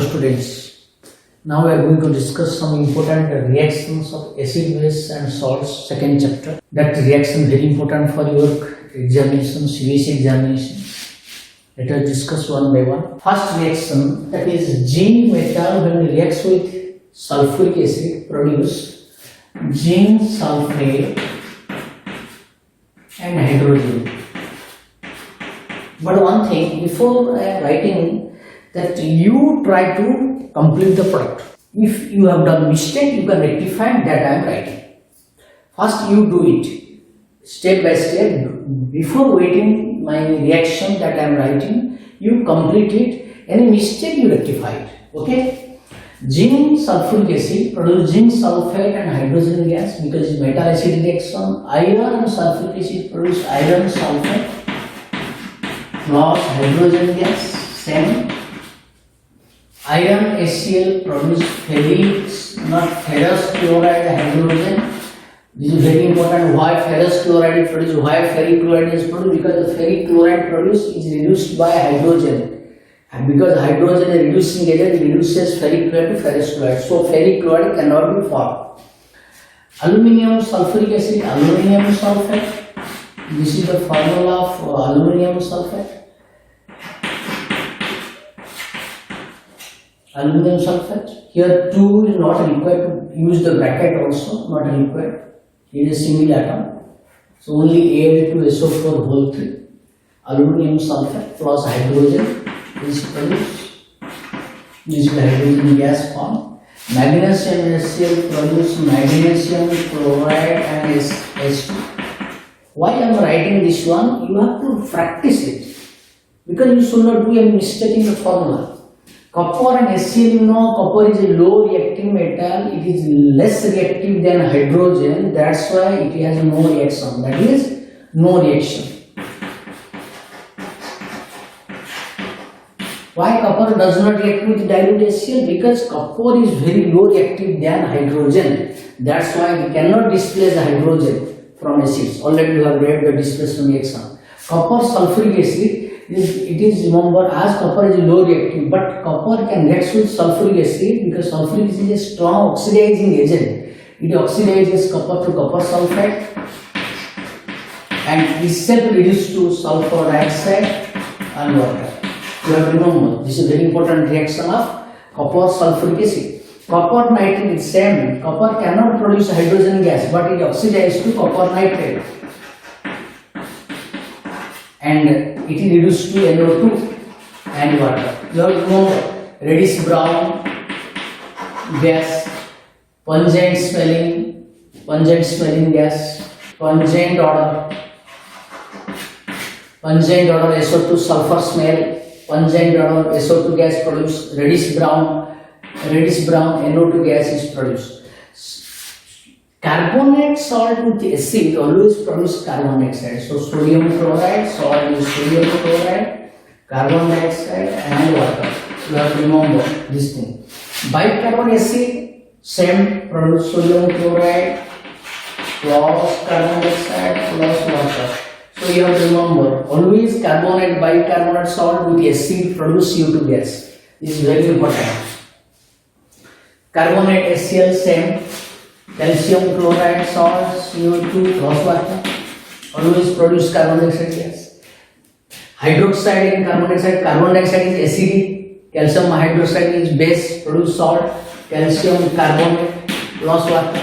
students. Now we are going to discuss some important reactions of acid, base and salts, second chapter. That reaction very important for your examination, CBSE examination. Let us discuss one by one. First reaction, that is zinc metal when it reacts with sulfuric acid produce zinc sulfate and hydrogen. But one thing, before I am writing, that you try to complete the product. If you have done mistake, you can rectify that I am writing. First you do it step by step. Before waiting my reaction that I am writing, you complete it. Any mistake you rectify it. Okay? Zinc sulfuric acid produce zinc sulfate and hydrogen gas because it's metal acid reaction. Iron and sulfuric acid produce iron sulfate plus hydrogen gas. Same. Iron HCl produce ferrous chloride hydrogen. This is very important. Why ferrous chloride is produced? Why ferric chloride is produced? Because the ferric chloride produced is reduced by hydrogen. And because hydrogen is reducing agent, it reduces ferric chloride to ferrous chloride. So ferric chloride cannot be formed. Aluminium sulfuric acid, aluminium sulfate. This is the formula of aluminium sulfate. Aluminium sulfate. Here 2 is not required to use the bracket also, not required. It is a single atom. So only Al2SO4 whole 3. Aluminium sulfate plus hydrogen is produced. This is the hydrogen gas form. Magnesium HCl produce magnesium chloride and H2. Why I am writing this one? You have to practice it. Because you should not do any mistake in the formula. Copper and HCl, you know, copper is a low reacting metal. It is less reactive than hydrogen. That's why it has no reaction. That is no reaction. Why copper does not react with dilute HCl? Because copper is very low reactive than hydrogen. That's why we cannot displace the hydrogen from acids. Already you have read the displacement reaction. Copper sulfuric acid. It is remembered as copper is low reactive, but copper can react with sulfuric acid because sulfuric acid is a strong oxidizing agent. It oxidizes copper to copper sulfate and itself reduced to sulfur dioxide and water. You have to remember, this is a very important reaction of copper sulfuric acid. Copper nitrate is same. Copper cannot produce hydrogen gas, but it oxidizes to copper nitrate. And it is reduced to NO2 and water. You have to remember reddish brown gas, pungent smelling gas, pungent odor SO2 sulfur smell, pungent odor SO2 gas produce reddish brown NO2 gas is produced. Carbonate salt with acid always produce carbon dioxide. So sodium chloride, salt is sodium chloride, carbon dioxide and water. You have to remember this thing. Bicarbonate acid, same, produce sodium chloride plus carbon dioxide plus water. So you have to remember, always bicarbonate salt with acid produce CO2 gas. This is very important. Carbonate HCl, same. Calcium chloride salt CO2 plus water always produce carbon dioxide gas. Hydroxide in carbon dioxide is acidic. Calcium hydroxide is base, produce salt. Calcium carbonate plus water.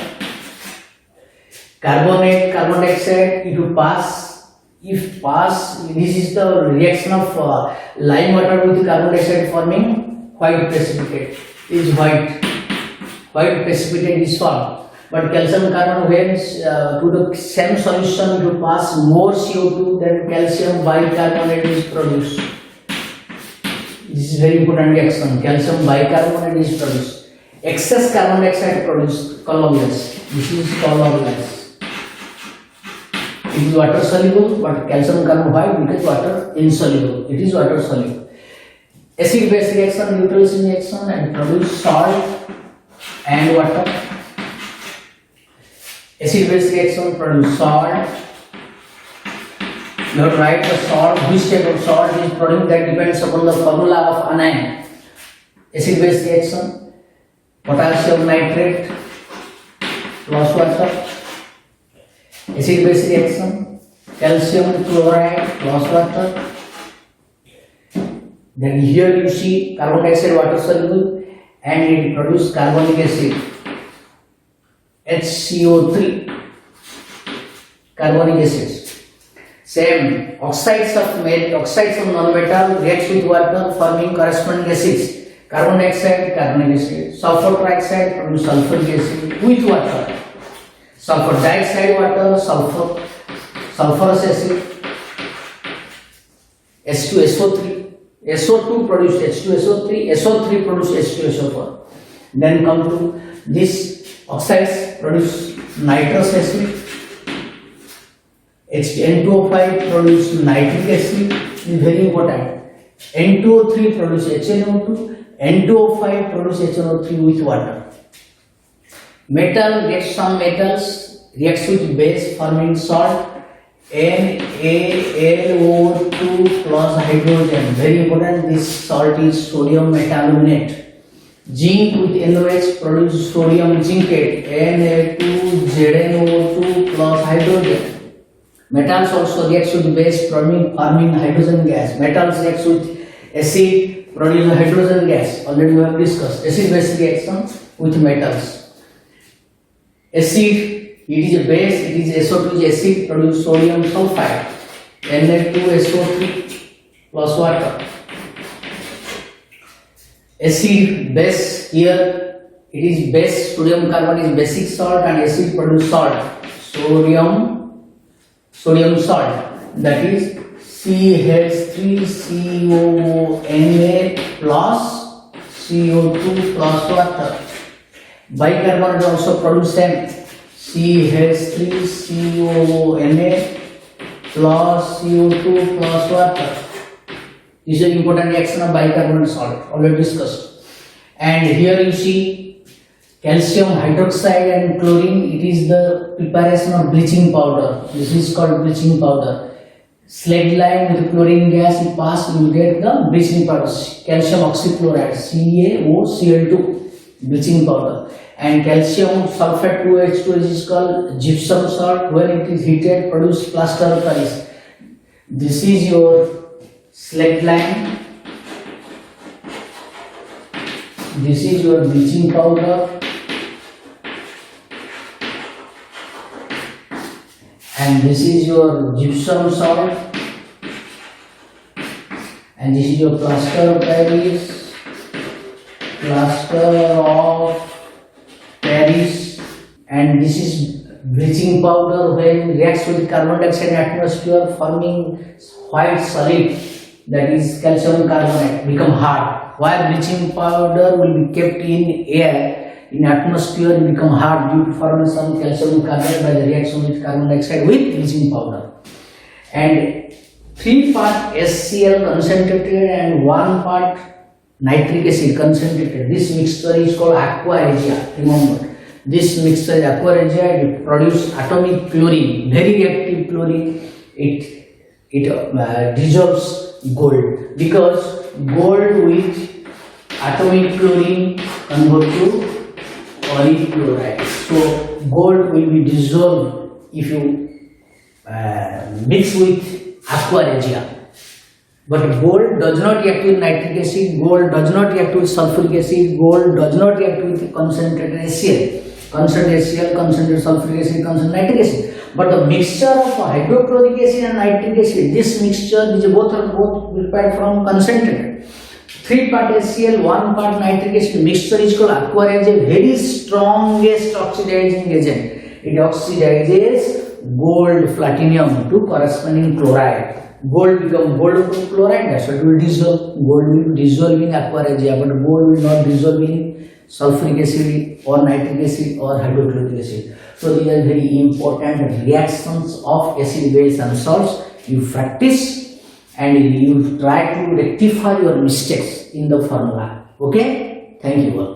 Carbon dioxide it will pass. If pass, this is the reaction of lime water with carbon dioxide forming white precipitate. It is white precipitate is formed. But calcium carbon, when to the same solution, it will pass more CO2 than calcium bicarbonate is produced. This is very important reaction. Calcium bicarbonate is produced. Excess carbon dioxide produced, colorless. This is colorless. It is water soluble, but calcium carbon white because water insoluble. It is water soluble. Acid base reaction, neutralization reaction, and produce salt and water. Acid base reaction produce salt. You have to write the salt, which type of salt is produced, that depends upon the formula of anion. acid base reaction, potassium nitrate plus water, acid base reaction, calcium chloride plus water. Then here you see carbon dioxide water soluble and it produces carbonic acid HCO3 carbonic acid. Same oxides of non-metal reacts with water forming corresponding acids. Carbon dioxide carbonic acid, sulfur trioxide produce sulfuric acid with water. Sulfur dioxide water sulfurous acid H2SO3. SO2 produce H2SO3, SO3 produce H2SO4. Then come to this oxides produce nitrous acid, N2O5 produce nitric acid, is very important. N2O3 produce HNO2, N2O5 produce HNO3 with water. Metal reacts, some metals reacts with base forming salt NaLO2 plus hydrogen. Very important, this salt is sodium metaluminate. Zinc with NOH produces sodium zincate Na2ZnO2 plus hydrogen. Metals also reacts with base forming hydrogen gas. Metals reacts with acid produce hydrogen gas. Already we have discussed acid base reaction with metals. Acid, it is a base, it is SO2 is acid, produce sodium sulfide, Na2SO3 plus water. Acid base, here it is base, sodium carbon is basic salt and acid produce salt, sodium salt, that is CH3COONA plus CO2 plus water. Bicarbonate also produce same CH3COONA plus CO2 plus water. This is an important reaction of bicarbonate salt, already discussed. And here you see calcium hydroxide and chlorine, it is the preparation of bleaching powder. This is called bleaching powder. Slag lime with chlorine gas, you pass, you will get the bleaching powder. Calcium oxychloride, CaOCl2, bleaching powder. And calcium sulfate 2H2 is called gypsum salt. When it is heated, produce plaster of Paris. This is your slag lime. This is your bleaching powder. And this is your gypsum salt. And this is your plaster of Paris. Plaster of Paris. And this is bleaching powder when reacts with carbon dioxide in atmosphere forming white solid, that is calcium carbonate, become hard. While bleaching powder will be kept in air, in atmosphere it become hard due to formation of calcium carbonate by the reaction with carbon dioxide with bleaching powder. And 3 part HCl concentrated and 1 part nitric acid concentrated. This mixture is called aqua regia. Remember, this mixture is aqua regia. It produces atomic chlorine, very reactive chlorine. It dissolves gold, because gold with atomic chlorine convert to polychloride. So gold will be dissolved if you mix with aqua regia. But gold does not react with nitric acid, gold does not react with sulfuric acid, gold does not react with concentrated HCl. Concentrated HCl, concentrated sulfuric acid, concentrated nitric acid. But the mixture of hydrochloric acid and nitric acid, this mixture, which both are prepared from concentrated. 3 part HCl, 1 part nitric acid mixture is called aqua regia, very strongest oxidizing agent. It oxidizes gold, platinum to corresponding chloride. Gold become gold chloride, that's what will dissolve. Gold will dissolve in aqua regia, but gold will not dissolve in sulfuric acid or nitric acid or hydrochloric acid. So these are very important reactions of acid, base and salts. You practice and you try to rectify your mistakes in the formula. Okay? Thank you all.